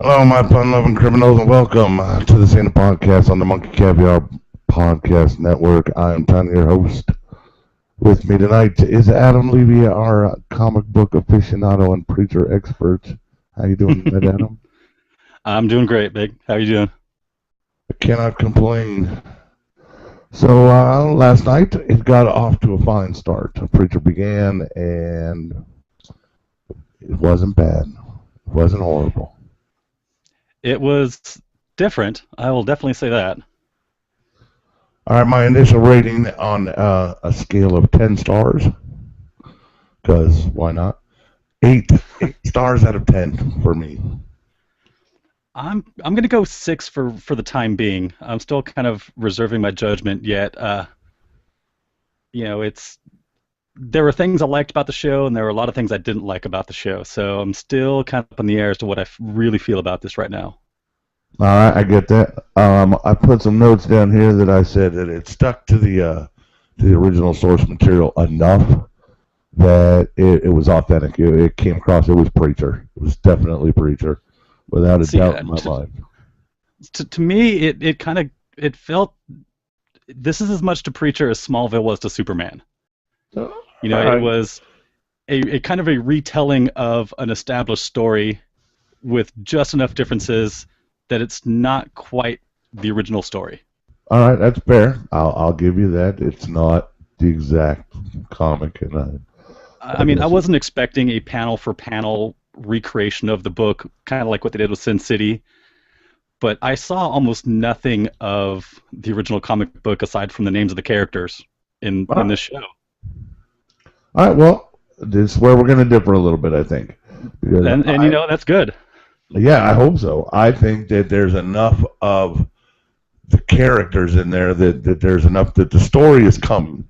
Hello, my fun-loving criminals, and welcome to the Santa Podcast on the Monkey Caviar Podcast Network. I am Tiny, your host. With me tonight is Adam Levy, our comic book aficionado and preacher expert. How you doing tonight, Adam? I'm doing great, Big. How are you doing? I cannot complain. So last night it got off to a fine start. The preacher began, and it wasn't bad. It wasn't horrible. It was different. I will definitely say that. All right, my initial rating on a scale of 10 stars, because why not? Eight stars out of 10 for me. I'm gonna go 6 for the time being. I'm still kind of reserving my judgment yet. It's there were things I liked about the show, and there were a lot of things I didn't like about the show. So I'm still kind of up in the air as to what I really feel about this right now. All right, I get that. I put some notes down here that I said that it stuck to the original source material enough that it was authentic. It came across. It was Preacher. It was definitely Preacher, without a See, doubt in my mind. to me, it felt this is as much to Preacher as Smallville was to Superman. All It right. was a kind of a retelling of an established story with just enough differences that it's not quite the original story. All right, that's fair. I'll give you that. It's not the exact comic, and I I mean, I guess wasn't expecting a panel for panel recreation of the book, kind of like what they did with Sin City, but I saw almost nothing of the original comic book aside from the names of the characters in all this show. right. Well, this is where we're going to differ a little bit, I think, because And that's good. yeah, I hope so. I think that there's enough of the characters in there that there's enough that the story is coming,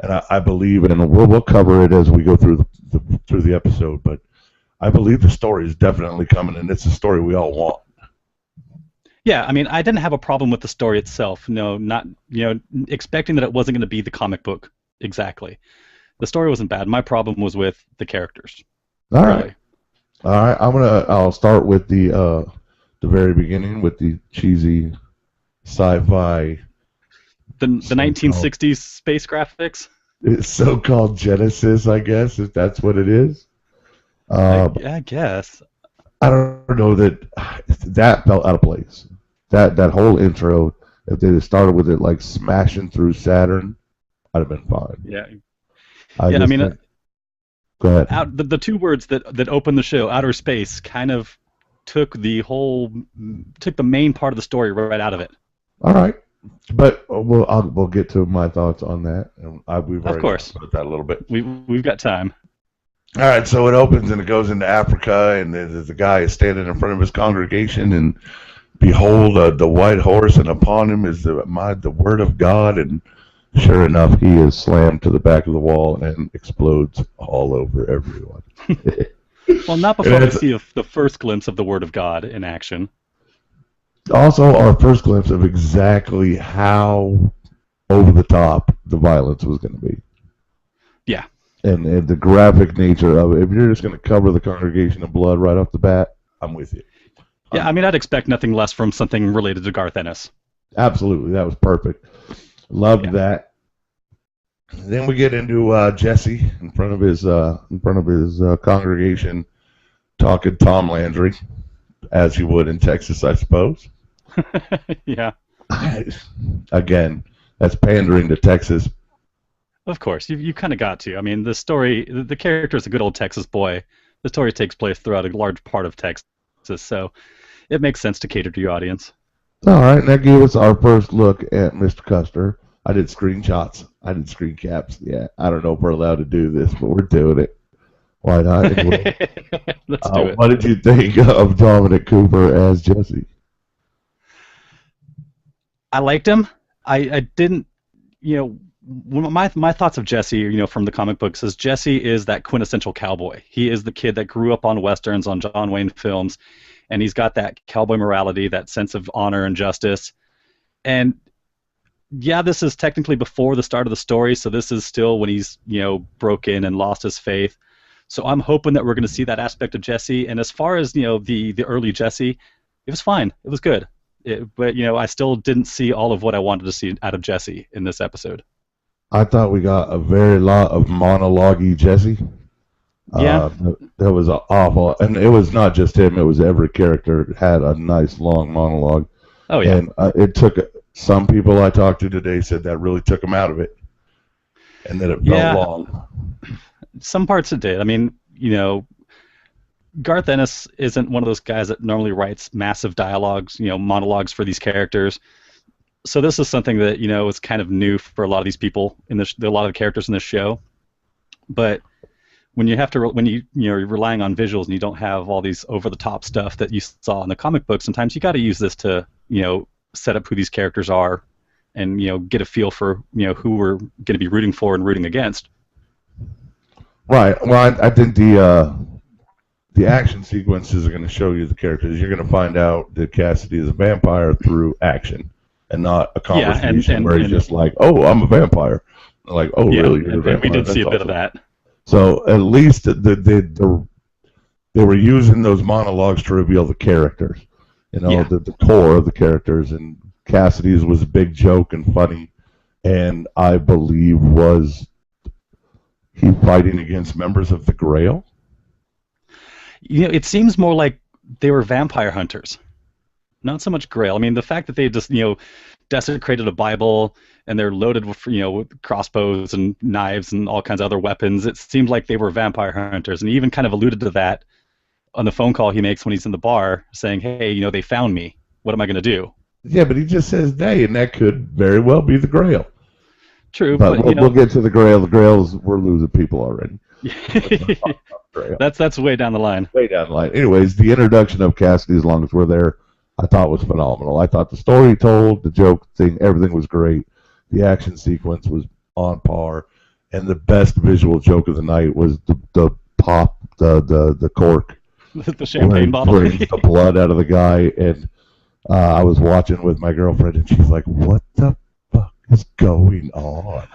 and I believe, and we'll cover it as we go through through the episode. But I believe the story is definitely coming, and it's a story we all want. Yeah, I mean, I didn't have a problem with the story itself. No, not, expecting that it wasn't going to be the comic book exactly. The story wasn't bad. My problem was with the characters, All right, really. all right. I'll start with the very beginning with the cheesy sci-fi The so-called 1960s space graphics. so-called Genesis, I guess, if that's what it is. I, Uh, I guess. I don't know that felt out of place. That whole intro, if they had started with it like smashing through Saturn, I'd have been fine. Yeah, I yeah. I just mean, think, go ahead. the two words that opened the show, outer space, kind of took the main part of the story right out of it. All right, but we'll get to my thoughts on that. And we've Of already talked course, about that a little bit. we've got time. All right, so it opens and it goes into Africa, and the guy is standing in front of his congregation, and behold, the white horse, and upon him is the word of God, and sure enough, he is slammed to the back of the wall and explodes all over everyone. Well, not And before we it's see the first glimpse of the Word of God in action. also our first glimpse of exactly how over the top the violence was going to be, Yeah, and the graphic nature of it. If you're just going to cover the congregation in blood right off the bat, I'm with you. yeah. I mean, I'd expect nothing less from something related to Garth Ennis. Absolutely, that was perfect. Loved Yeah, that. Then we get into Jesse in front of his congregation, talking Tom Landry, as you would in Texas, I suppose. yeah. Again, that's pandering to Texas. Of course, you kind of got to. I mean, the story, the character is a good old Texas boy. The story takes place throughout a large part of Texas, so it makes sense to cater to your audience. All right, and that gave us our first look at Mr. Custer. I did screenshots. I did screen caps. Yeah, I don't know if we're allowed to do this, but we're doing it. Why not? Anyway, Let's do it. what did you think of Dominic Cooper as Jesse? I liked him. I didn't, my thoughts of Jesse, from the comic books is Jesse is that quintessential cowboy. He is the kid that grew up on westerns, on John Wayne films, and he's got that cowboy morality, that sense of honor and justice. And yeah, this is technically before the start of the story, so this is still when he's, broke in and lost his faith. So I'm hoping that we're going to see that aspect of Jesse. And as far as the early Jesse, it was fine. It was good. But I still didn't see all of what I wanted to see out of Jesse in this episode. I thought we got a very lot of monologue-y Jesse. Yeah. That was awful. And it was not just him. It was every character had a nice long monologue. Oh, yeah. And it took some people I talked to today said that really took them out of it. And that it felt long. Some parts it did. I mean, Garth Ennis isn't one of those guys that normally writes massive dialogues, monologues for these characters. So this is something that is kind of new for a lot of these people a lot of the characters in this show. But when you you're relying on visuals and you don't have all these over the top stuff that you saw in the comic book, sometimes you got to use this to set up who these characters are, and get a feel for who we're going to be rooting for and rooting against. Right. Well, I think the action sequences are going to show you the characters. You're going to find out that Cassidy is a vampire through action, and not a conversation where he's just like, "Oh, I'm a vampire." Like, "Oh, really? You're a vampire?" We did see a bit of that. So at least they were using those monologues to reveal the characters, the core of the characters. And Cassidy's was a big joke and funny, and I believe was he fighting against members of the Grail. It seems more like they were vampire hunters, not so much Grail. I mean, the fact that they just desecrated a Bible and they're loaded with crossbows and knives and all kinds of other weapons. It seemed like they were vampire hunters, and he even kind of alluded to that on the phone call he makes when he's in the bar, saying, "Hey, they found me. What am I going to do?" Yeah, but he just says they, and that could very well be the Grail. True, but we'll get to the Grail. The Grails, we're losing people already. That's way down the line. Way down the line. Anyways, the introduction of Cassidy, as long as we're there, I thought was phenomenal. I thought the story he told, the joke thing, everything was great. The action sequence was on par, and the best visual joke of the night was the pop, the cork, the champagne bottle, where the blood out of the guy. And I was watching with my girlfriend, and she's like, "What the fuck is going on?"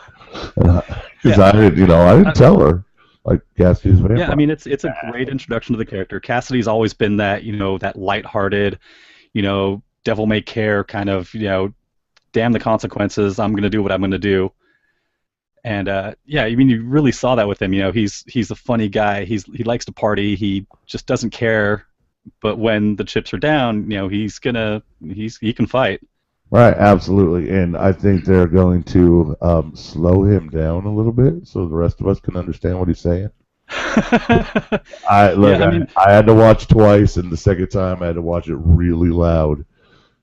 Because I didn't tell her. Like Cassidy's vampire. Yeah, I mean it's a great introduction to the character. Cassidy's always been that that lighthearted, devil may care kind of damn the consequences. I'm gonna do what I'm gonna do. And I mean you really saw that with him. He's a funny guy. He likes to party. He just doesn't care. But when the chips are down, he can fight. Right, absolutely, and I think they're going to slow him down a little bit so the rest of us can understand what he's saying. I had to watch twice, and the second time I had to watch it really loud,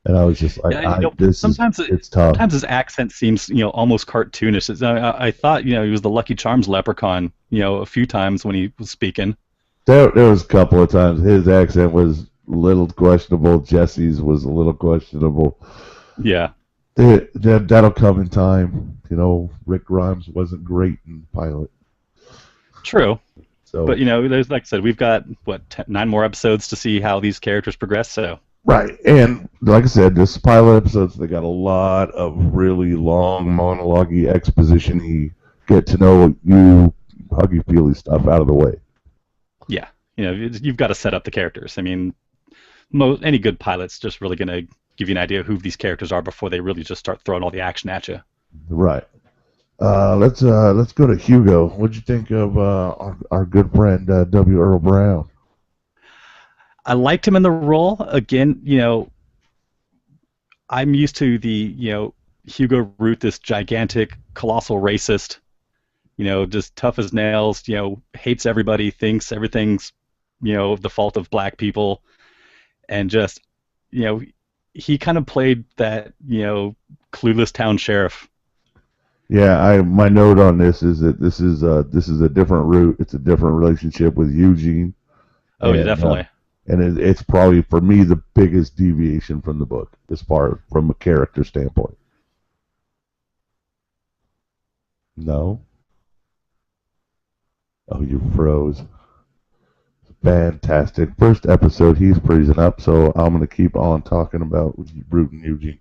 and I was just like, it's tough. Sometimes his accent seems, almost cartoonish. I thought, he was the Lucky Charms leprechaun, a few times when he was speaking. There was a couple of times his accent was a little questionable. Jesse's was a little questionable. Yeah. That'll come in time. Rick Grimes wasn't great in the pilot. True. So, but, there's, like I said, we've got, 9 more episodes to see how these characters progress, so. Right, and like I said, this pilot episodes, they got a lot of really long monologue-y, exposition-y, get to know you, huggy-feely stuff out of the way. Yeah, you've got to set up the characters. I mean, any good pilot's just really going to give you an idea of who these characters are before they really just start throwing all the action at you. Right. Let's go to Hugo. What'd you think of our good friend W. Earl Brown? I liked him in the role. Again, I'm used to the Hugo Root, this gigantic, colossal racist. Just tough as nails. Hates everybody, thinks everything's the fault of black people, and just he kind of played that clueless town sheriff. Yeah, my note on this is that this is a different route. It's a different relationship with Eugene. Oh, yeah, definitely. And it's probably for me the biggest deviation from the book as far from a character standpoint. No. Oh, you froze. Fantastic. First episode, he's freezing up, so I'm going to keep on talking about Root and Eugene.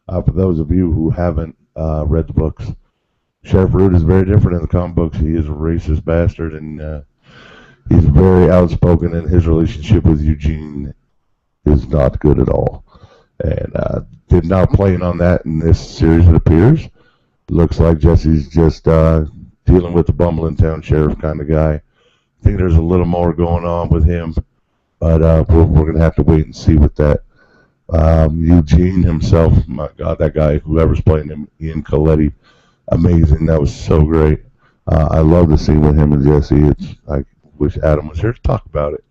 For those of you who haven't read the books, Sheriff Root is very different in the comic books. He is a racist bastard, and He's very outspoken, and his relationship with Eugene is not good at all. And did not plan on that in this series, it appears. Looks like Jesse's just dealing with the bumbling town sheriff kind of guy. I think there's a little more going on with him, but we're going to have to wait and see with that. Eugene himself, my God, that guy, whoever's playing him, Ian Coletti, amazing. That was so great. I love the scene with him and Jesse. I wish Adam was here to talk about it.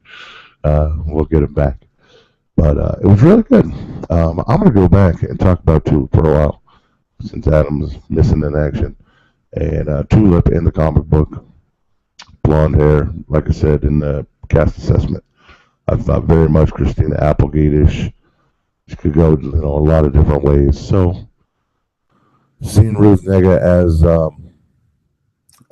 We'll get him back. But it was really good. I'm going to go back and talk about Tulip for a while, since Adam's missing in action. And Tulip in the comic book, blonde hair, like I said in the cast assessment. I thought very much Christina Applegate-ish. She could go a lot of different ways. So seeing Ruth Negga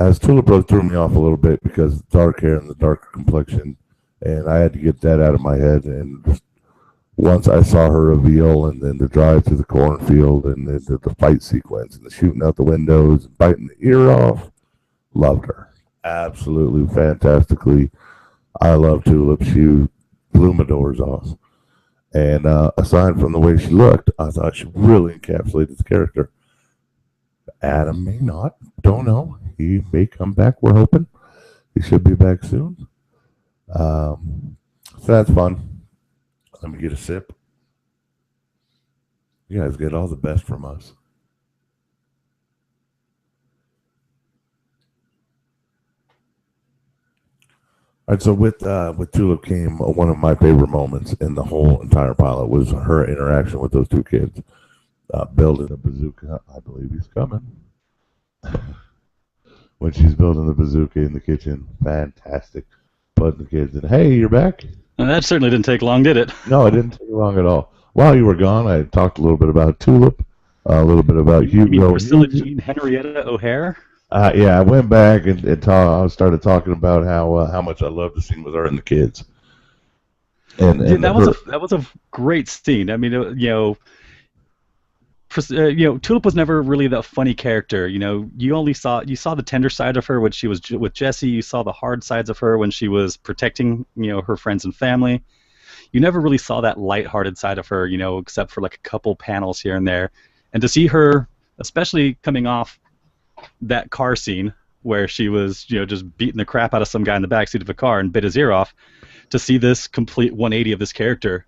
as Tulip Rose threw me off a little bit because dark hair and the darker complexion, and I had to get that out of my head. And just once I saw her reveal, and then the drive through the cornfield, and then the fight sequence, and the shooting out the windows, and biting the ear off, loved her. Absolutely fantastically. I love Tulip. She blew my doors off. And aside from the way she looked, I thought she really encapsulated the character. Adam may not. Don't know. He may come back. We're hoping. He should be back soon. So that's fun. Let me get a sip. You guys get all the best from us. All right, so with Tulip came one of my favorite moments in the whole entire pilot was her interaction with those two kids. Building a bazooka. I believe he's coming. When she's building the bazooka in the kitchen. Fantastic. Putting the kids in. Hey, you're back? And that certainly didn't take long, did it? No, it didn't take long at all. While you were gone, I talked a little bit about Tulip, a little bit about Hugo. You mean Priscilla Jean Henrietta O'Hare? Yeah, I went back and I started talking about how much I loved the scene with her and the kids. And that was a great scene. I mean, Tulip was never really the funny character. You saw the tender side of her when she was with Jesse. You saw the hard sides of her when she was protecting her friends and family. You never really saw that lighthearted side of her, except for like a couple panels here and there. And to see her, especially coming off that car scene where she was just beating the crap out of some guy in the backseat of a car and bit his ear off, to see this complete 180 of this character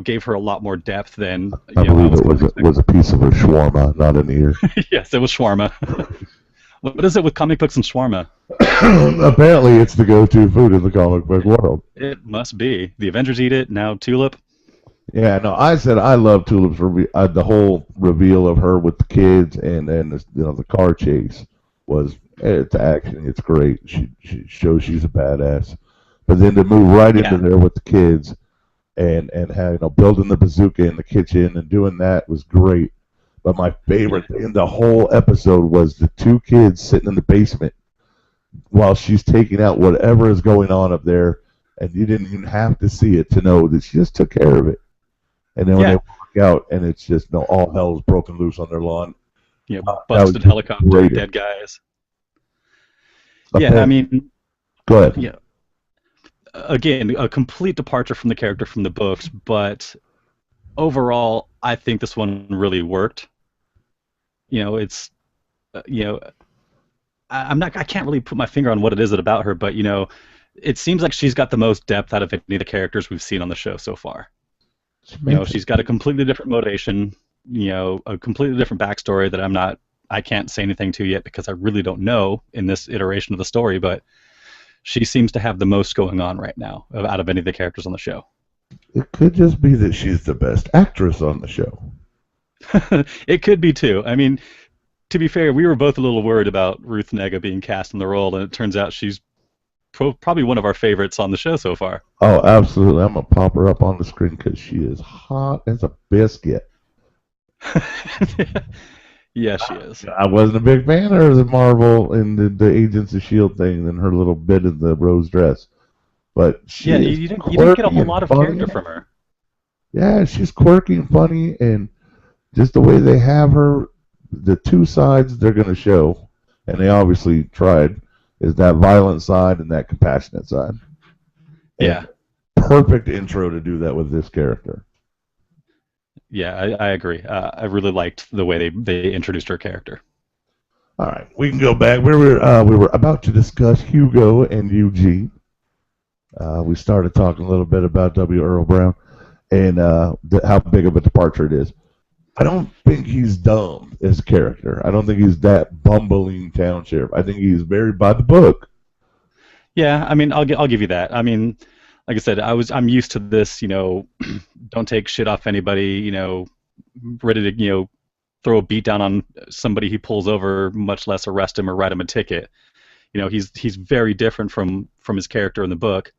gave her a lot more depth than I believe it was a piece of her shawarma, not an ear. Yes, it was shawarma. What is it with comic books and shawarma? Apparently it's the go-to food in the comic book world. It must be. The Avengers eat it, now Tulip. Yeah, no, I said I love Tulip's the whole reveal of her with the kids and the car chase it's action. It's great. She shows she's a badass. But then to move right into there with the kids and how building the bazooka in the kitchen and doing that was great. But my favorite thing in the whole episode was the two kids sitting in the basement while she's taking out whatever is going on up there, and you didn't even have to see it to know that she just took care of it. And then when they walk out, and it's just all hell's broken loose on their lawn. Yeah, busted helicopter, dead guys. I mean, go ahead. Yeah. Again, a complete departure from the character from the books, but overall, I think this one really worked. It's, I can't really put my finger on what it is about her, but it seems like she's got the most depth out of any of the characters we've seen on the show so far. She's got a completely different motivation, a completely different backstory that I can't say anything to yet because I really don't know in this iteration of the story, but she seems to have the most going on right now out of any of the characters on the show. It could just be that she's the best actress on the show. It could be too. I mean, to be fair, we were both a little worried about Ruth Negga being cast in the role, and it turns out she's probably one of our favorites on the show so far. Oh, absolutely. I'm going to pop her up on the screen because she is hot as a biscuit. Yeah, she is. I wasn't a big fan of her as Marvel and the Agents of S.H.I.E.L.D. thing and her little bit in the rose dress. But you didn't get a whole lot of character from her. Yeah, she's quirky and funny, and just the way they have her, the two sides they're going to show, and they obviously tried, is that violent side and that compassionate side. Yeah. And perfect intro to do that with this character. Yeah, I agree. I really liked the way they introduced her character. All right, we can go back. We were about to discuss Hugo and Eugene. We started talking a little bit about W. Earl Brown and how big of a departure it is. I don't think he's dumb as a character. I don't think he's that bumbling town sheriff. I think he's very by the book. Yeah, I mean, I'll give you that. I mean, like I said, I'm used to this. Don't take shit off anybody. Ready to throw a beat down on somebody he pulls over, much less arrest him or write him a ticket. He's very different from his character in the book,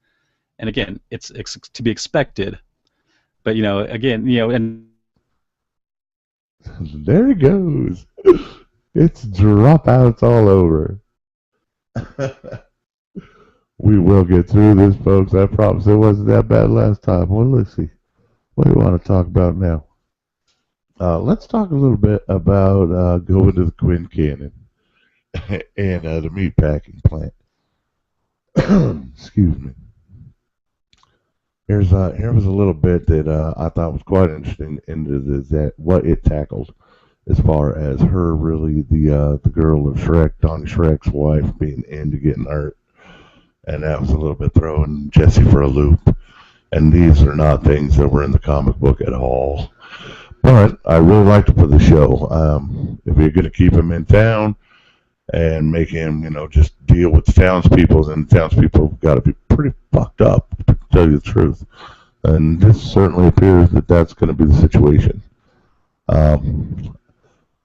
and again, it's to be expected. But again, and There he goes. It's dropouts all over. We will get through this, folks. I promise it wasn't that bad last time. Well, let's see. What do you want to talk about now? Let's talk a little bit about going to the Quinn Canyon and the meatpacking plant. Excuse me. Here was a little bit that I thought was quite interesting into that what it tackled, as far as her really the girl of Shrek, Donnie Shrek's wife, being into getting hurt, and that was a little bit throwing Jesse for a loop. And these are not things that were in the comic book at all. But I really liked it for the show. If you're going to keep him in town and make him, just deal with the townspeople, then the townspeople have got to be pretty fucked up, to tell you the truth. And this certainly appears that that's going to be the situation. I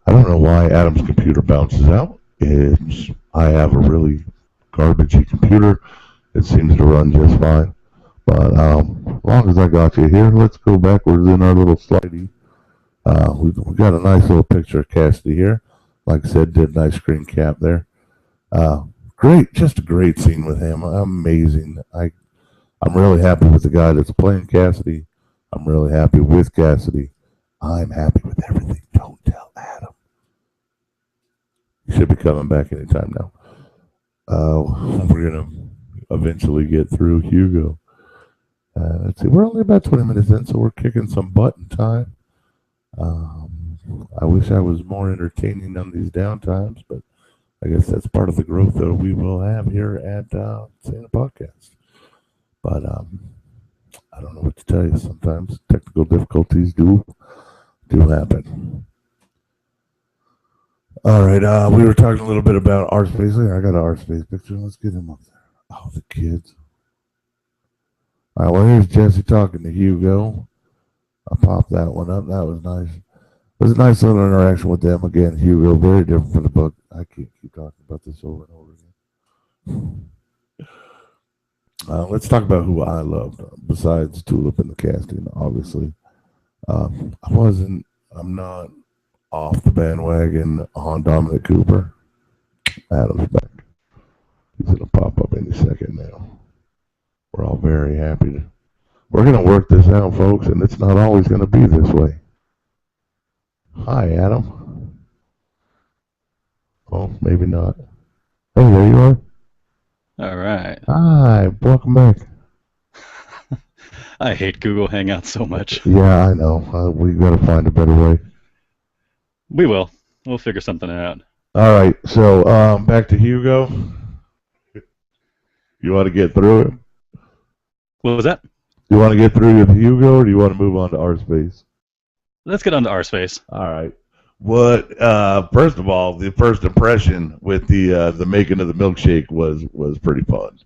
don't know why Adam's computer bounces out. I have a really garbagey computer. It seems to run just fine. But as long as I got you here, let's go backwards in our little slidey. We got a nice little picture of Cassidy here. Like I said, did a nice screen cap there. Great, just a great scene with him. Amazing. I'm really happy with the guy that's playing Cassidy. I'm really happy with Cassidy. I'm happy with everything. Don't tell Adam. He should be coming back anytime now. We're gonna eventually get through Hugo. Let's see. We're only about 20 minutes in, so we're kicking some butt in time. I wish I was more entertaining on these downtimes, but I guess that's part of the growth that we will have here at Santa Podcast. But I don't know what to tell you. Sometimes technical difficulties do happen. All right, we were talking a little bit about art space. I got an art space picture. Let's get him up there. Oh, the kids. All right, well, here's Jesse talking to Hugo. I'll pop that one up. That was nice. It was a nice little interaction with them. Again, Hugo, very different from the book. I can't keep talking about this over and over again. Let's talk about who I loved, besides Tulip and the casting, obviously. I'm not off the bandwagon on Dominic Cooper. Adam's back. He's going to pop up any second now. We're all very happy. We're going to work this out, folks, and it's not always going to be this way. Hi, Adam. Oh, maybe not. Oh, there you are. All right. Hi, welcome back. I hate Google Hangouts so much. Yeah, I know. We got to find a better way. We will. We'll figure something out. All right. So back to Hugo. You want to get through it? What was that? Do you want to get through with Hugo, or do you want to move on to our space? Let's get on to our space. All right. What? First of all, the first impression with the making of the milkshake was pretty fun.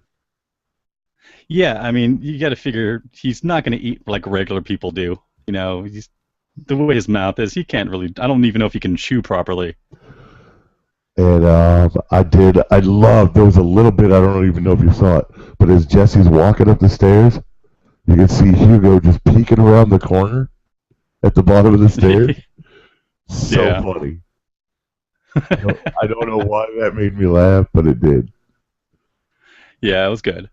Yeah, I mean, you got to figure he's not going to eat like regular people do. The way his mouth is, he can't really. I don't even know if he can chew properly. And I loved, there was a little bit, I don't even know if you saw it, but as Jesse's walking up the stairs, you can see Hugo just peeking around the corner at the bottom of the stairs. So funny. I don't know why that made me laugh, but it did. Yeah, it was good.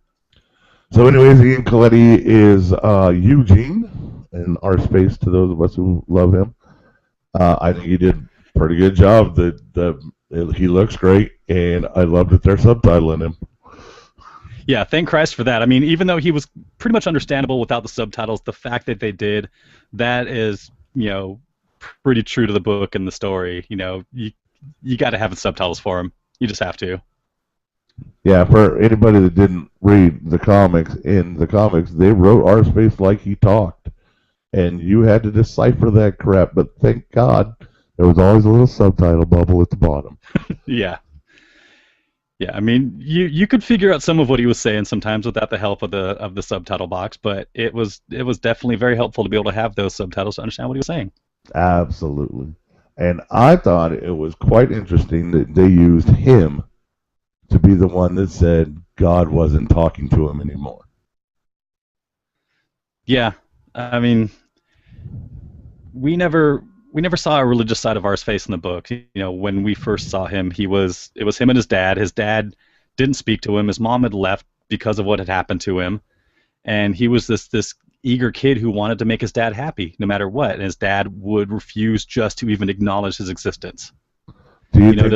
So anyways, Ian Coletti is Eugene in our space, to those of us who love him. I think he did a pretty good job. He looks great, and I love that they're subtitling him. Yeah, thank Christ for that. I mean, even though he was pretty much understandable without the subtitles, the fact that they did, that is, pretty true to the book and the story. You got to have the subtitles for him. You just have to. Yeah, for anybody that didn't read the comics, in the comics, they wrote Arseface like he talked. And you had to decipher that crap, but thank God there was always a little subtitle bubble at the bottom. Yeah. Yeah, I mean, you could figure out some of what he was saying sometimes without the help of the subtitle box, but it was definitely very helpful to be able to have those subtitles to understand what he was saying. Absolutely. And I thought it was quite interesting that they used him to be the one that said God wasn't talking to him anymore. Yeah, I mean, we never saw a religious side of Arseface in the book. When we first saw him, it was him and his dad. His dad didn't speak to him. His mom had left because of what had happened to him, and he was this eager kid who wanted to make his dad happy no matter what. And his dad would refuse just to even acknowledge his existence. Do you think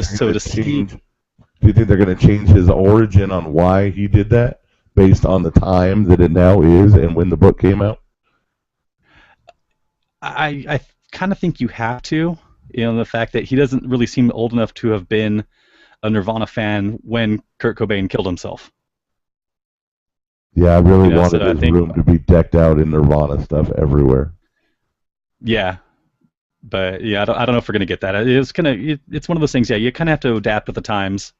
they're going to change his origin on why he did that based on the time that it now is and when the book came out? I kind of think you have to. The fact that he doesn't really seem old enough to have been a Nirvana fan when Kurt Cobain killed himself. Yeah, I really wanted his room to be decked out in Nirvana stuff everywhere. Yeah, but yeah, I don't know if we're gonna get that. It's one of those things. Yeah, you kind of have to adapt with the times,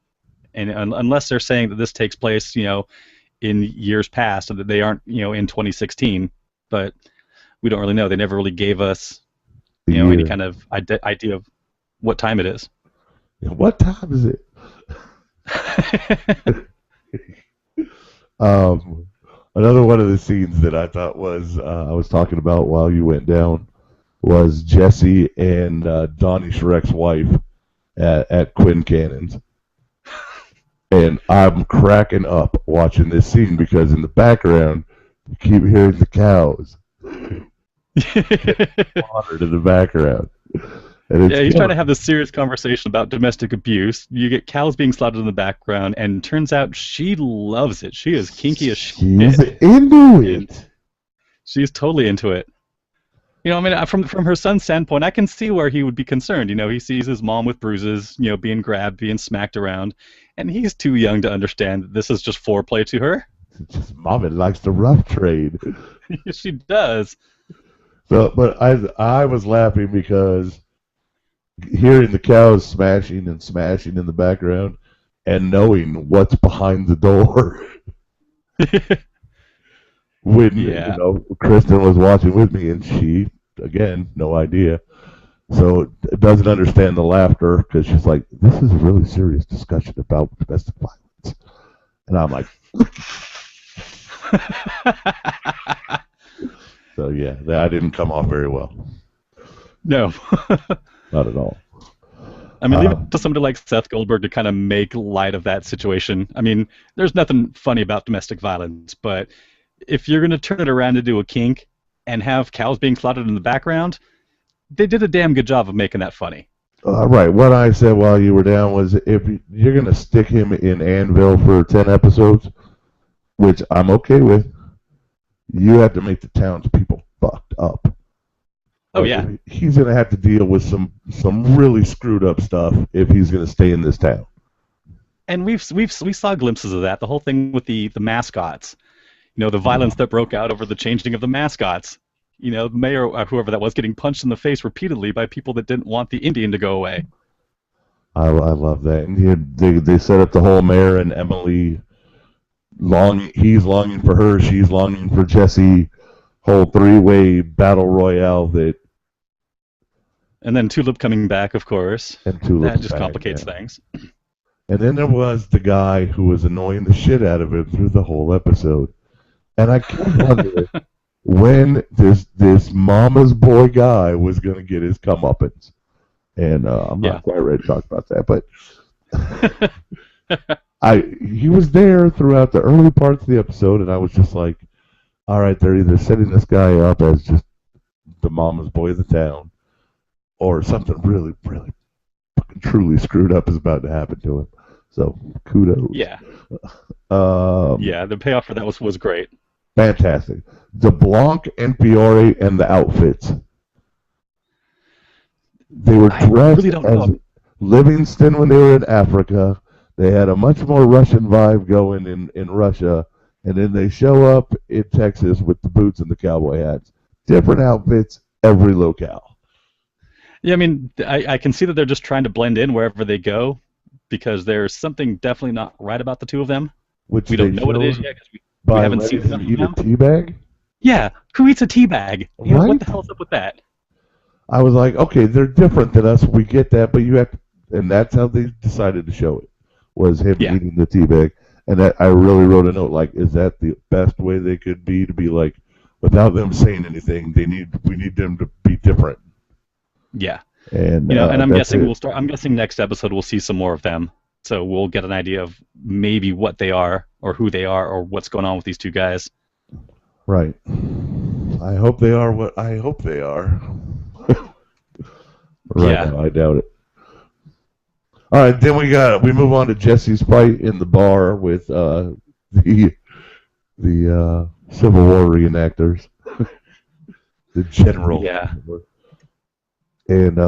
and unless they're saying that this takes place, in years past, and that they aren't, in 2016. But we don't really know. They never really gave us, any kind of idea of what time it is. What time is it? Another one of the scenes that I thought was I was talking about while you went down was Jesse and Donnie Shrek's wife at Quinn Cannon's. And I'm cracking up watching this scene because in the background you keep hearing the cows slaughtered in the background. And he's trying to have this serious conversation about domestic abuse. You get cows being slaughtered in the background, and turns out she loves it. She is kinky as shit. She's into it. She's totally into it. From her son's standpoint, I can see where he would be concerned. He sees his mom with bruises, being grabbed, being smacked around, and he's too young to understand that this is just foreplay to her. Just Mama likes the rough trade. She does. So, but I was laughing because hearing the cows smashing and smashing in the background and knowing what's behind the door. When Kristen was watching with me and she, again, no idea. So doesn't understand the laughter because she's like, this is a really serious discussion about domestic violence. And I'm like, so yeah, I didn't come off very well. No. Not at all. I mean, leave it to somebody like Seth Goldberg to kind of make light of that situation. I mean, there's nothing funny about domestic violence, but if you're going to turn it around to do a kink and have cows being slaughtered in the background, they did a damn good job of making that funny. Right. What I said while you were down was if you're going to stick him in Anvil for 10 episodes, which I'm okay with, you have to make the townspeople fucked up. Oh, yeah. He's going to have to deal with some really screwed up stuff if he's going to stay in this town. And we saw glimpses of that. The whole thing with the mascots. The violence that broke out over the changing of the mascots. The mayor or whoever that was getting punched in the face repeatedly by people that didn't want the Indian to go away. I love that. And they set up the whole mayor and Emily he's longing for her, she's longing for Jesse. Whole three-way battle royale that. And then Tulip coming back, of course. And Tulip that just complicates things. And then there was the guy who was annoying the shit out of him through the whole episode. And I kept wondering when this mama's boy guy was going to get his comeuppance. And I'm not quite ready to talk about that, but he was there throughout the early parts of the episode, and I was just like, all right, they're either setting this guy up as just the mama's boy of the town, or something really, really something truly screwed up is about to happen to him. So kudos. Yeah. Um, Yeah, the payoff for that was great. Fantastic. The Blanc and Fiore and the outfits. They were I dressed really don't as know. Livingston when they were in Africa. They had a much more Russian vibe going in Russia. And then they show up in Texas with the boots and the cowboy hats. Different outfits, every locale. Yeah, I mean, I can see that they're just trying to blend in wherever they go because there's something definitely not right about the two of them. Which We they don't know what it is showed yet because we by haven't letting seen enough him of eat a them. tea bag. Yeah, who eats a tea bag? You know, what Right? the hell's up with that? I was like, okay, they're different than us. We get that, but you have to, and that's how they decided to show it, was him Yeah, eating the tea bag. And that I really wrote a note like, is that the best way they could be to be like, without them saying anything, we need them to be different. yeah. And You know, and I'm that's guessing it. we'll start. I'm guessing next episode we'll see some more of them, so we'll get an idea of maybe what they are, or who they are, or what's going on with these two guys. Right. I hope they are what I hope they are. Right Yeah, now, I doubt it. All right, then we move on to Jesse's fight in the bar with the Civil War reenactors, the general. yeah. And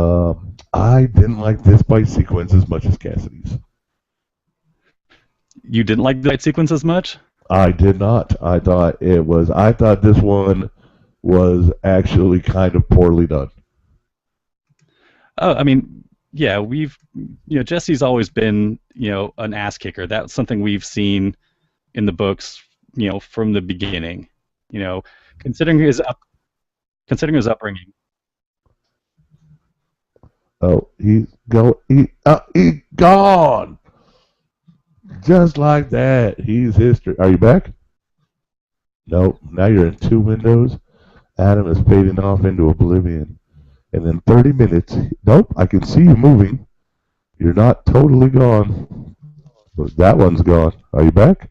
I didn't like this fight sequence as much as Cassidy's. You didn't like the fight sequence as much? I did not. I thought this one was actually kind of poorly done. Oh, I mean, yeah, Jesse's always been, an ass kicker. That's something we've seen in the books, from the beginning. You know, considering considering his upbringing. Oh, he's gone. Just like that. He's history. Are you back? No. Now you're in two windows. Adam is fading off into oblivion. And in 30 minutes, nope, I can see you moving. You're not totally gone. But that one's gone. Are you back?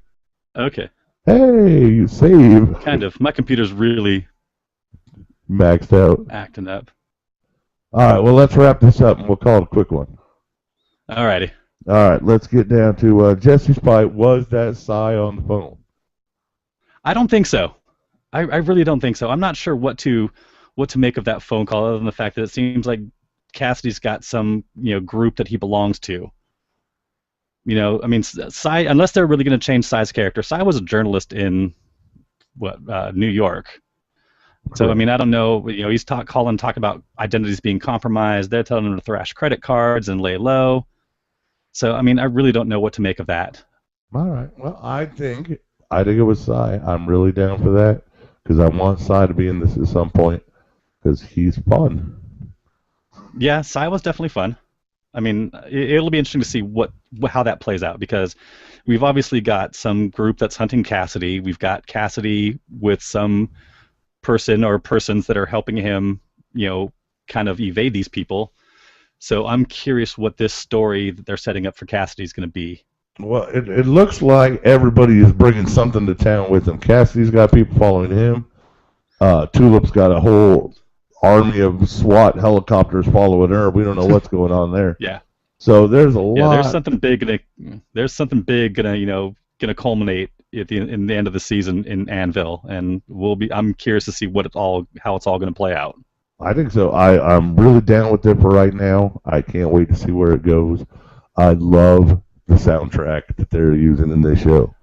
Okay, Hey, you save. kind of. My computer's really Maxed out. acting up. All right, well, let's wrap this up and we'll call it a quick one. Alrighty. All right, let's get down to Jesse's fight. Was that Cy on the phone? I don't think so. I really don't think so. I'm not sure what to make of that phone call, other than the fact that it seems like Cassidy's got some group that he belongs to. I mean, Cy, unless they're really going to change Cy's character, Cy was a journalist in New York. So I mean, I don't know. He's talking about identities being compromised. They're telling him to thrash credit cards and lay low. So I mean, I really don't know what to make of that. All right. Well, I think it was Cy. I'm really down for that because I want Cy to be in this at some point because he's fun. Yeah, Cy was definitely fun. I mean, it'll be interesting to see how that plays out because we've obviously got some group that's hunting Cassidy. We've got Cassidy with some person or persons that are helping him, kind of evade these people. So I'm curious what this story that they're setting up for Cassidy is going to be. Well, it looks like everybody is bringing something to town with them. Cassidy's got people following him. Tulip's got a whole army of SWAT helicopters following her. We don't know what's going on there. Yeah. So there's a lot. Yeah, there's something big gonna culminate in the end of the season in Anvil, and I'm curious to see how it's all gonna play out. I think so. I'm really down with it for right now. I can't wait to see where it goes. I love the soundtrack that they're using in this show.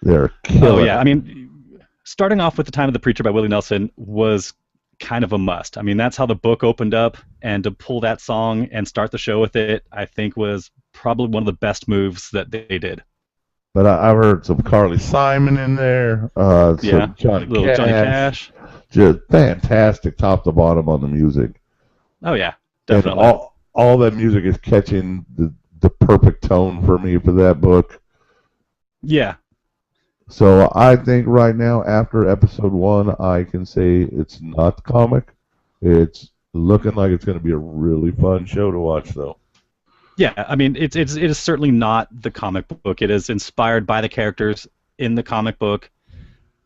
They're killing. Oh yeah, I mean, starting off with The Time of the Preacher by Willie Nelson was kind of a must. I mean, that's how the book opened up, and to pull that song and start the show with it, I think was probably one of the best moves that they did. But I've heard some Carly Simon in there. Some Johnny Cash. Just fantastic, top to bottom on the music. Oh yeah, definitely. And all that music is catching the perfect tone for me for that book. Yeah. So I think right now, after episode 1, I can say it's not the comic. It's looking like it's going to be a really fun show to watch, though. Yeah, I mean, it is certainly not the comic book. It is inspired by the characters in the comic book,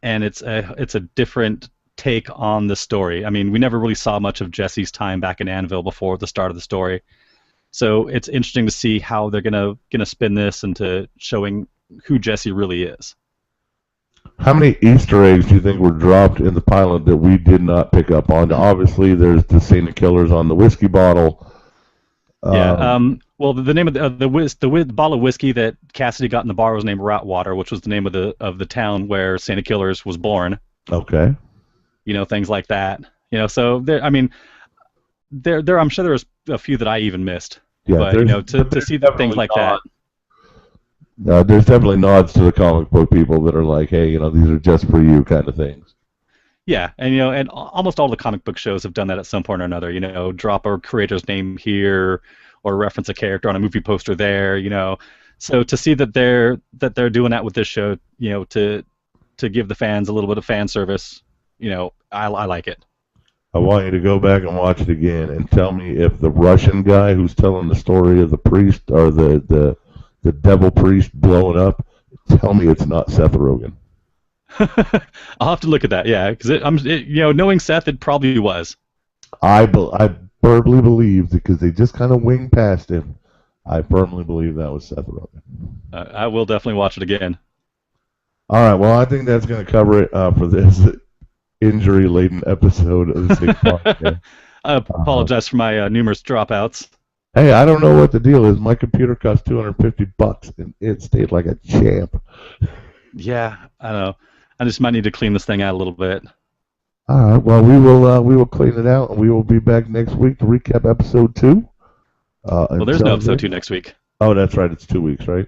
and it's a different take on the story. I mean, we never really saw much of Jesse's time back in Anvil before the start of the story. So it's interesting to see how they're gonna spin this into showing who Jesse really is. How many Easter eggs do you think were dropped in the pilot that we did not pick up on? Obviously, there's the Santa Killers on the whiskey bottle. Yeah. Well, the name of the bottle of whiskey that Cassidy got in the bar was named Routwater, which was the name of the town where Santa Killers was born. Okay. Things like that. So there. I mean, there. I'm sure there was a few that I even missed. Yeah. But to see the things like that. There's definitely nods to the comic book people that are like, hey, these are just for you kind of things. Yeah, and almost all the comic book shows have done that at some point or another. Drop a creator's name here, or reference a character on a movie poster there. So to see that they're doing that with this show, to give the fans a little bit of fan service, I like it. I want you to go back and watch it again and tell me if the Russian guy who's telling the story of the priest or the devil priest blowing up, tell me it's not Seth Rogen. I'll have to look at that, yeah, because knowing Seth, it probably was. I firmly believe, because they just kind of winged past him, I firmly believe that was Seth Rogen. I will definitely watch it again. All right, well, I think that's going to cover it for this injury-laden episode of the Six Podcast. I apologize for my numerous dropouts. Hey, I don't know what the deal is. My computer cost $250, and it stayed like a champ. Yeah, I know. I just might need to clean this thing out a little bit. All right. Well, we will clean it out, and we will be back next week to recap episode 2. Well, there's no episode 2 next week. Oh, that's right. It's 2 weeks, right?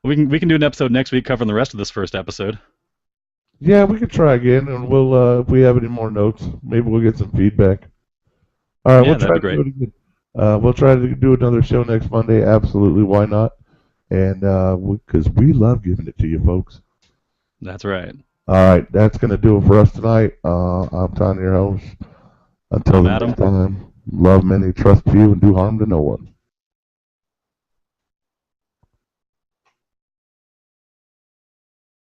We can do an episode next week covering the rest of this first episode. Yeah, we can try again, and we'll if we have any more notes, maybe we'll get some feedback. All right, yeah, that'd be great. We'll try to do another show next Monday. Absolutely, why not? And because we love giving it to you, folks. That's right. All right, that's going to do it for us tonight. I'm Tiny, your host. Until next time, love many, trust few, and do harm to no one.